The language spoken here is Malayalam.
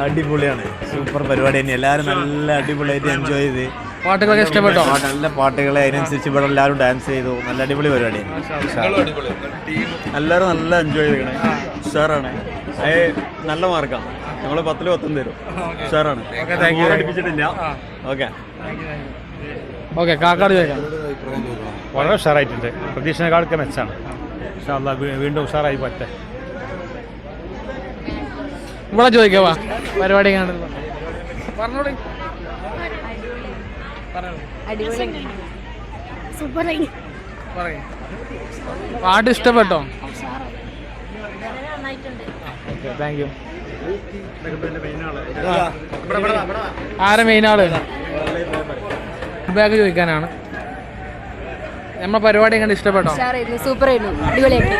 അടിപൊളിയാണ്, സൂപ്പർ പരിപാടി തന്നെ. എല്ലാവരും നല്ല അടിപൊളിയായിട്ട് എൻജോയ് ചെയ്ത്, പാട്ടുകളൊക്കെ ഇഷ്ടപ്പെട്ടോ? നല്ല പാട്ടുകളെ അതിനനുസരിച്ച് ഇവിടെ എല്ലാവരും ഡാൻസ് ചെയ്തു. നല്ല അടിപൊളി പരിപാടി, എല്ലാവരും നല്ല എൻജോയ് ചെയ്യണേ. ഉഷാറാണ്, നല്ല മാർക്കാണ്. ഞങ്ങൾ 10-ൽ 10 തരും. ഉഷാറാണ്, പഠിപ്പിച്ചിട്ടില്ല. ഓക്കെ കാക്കാട് ചോദിക്കാം. വളരെ ഉഷാറായിട്ടുണ്ട്, പ്രതീക്ഷയെക്കാളൊക്കെ മെച്ചാണ്. വീണ്ടും ഉഷാറായി പറ്റേ. ഇവിടെ ചോദിക്കാവാ പരിപാടി പറഞ്ഞോളൂ. പാട്ട് ഇഷ്ടപ്പെട്ടോ? Thank you. ആരെ മെയിൻ ആള്? ബാഗ് ചോദിക്കാനാണ്. നമ്മളെ പരിപാടി കണ്ട് ഇഷ്ടപ്പെട്ടോ? സൂപ്പർ ആയിരുന്നു, അടിപൊളിയായിട്ട്.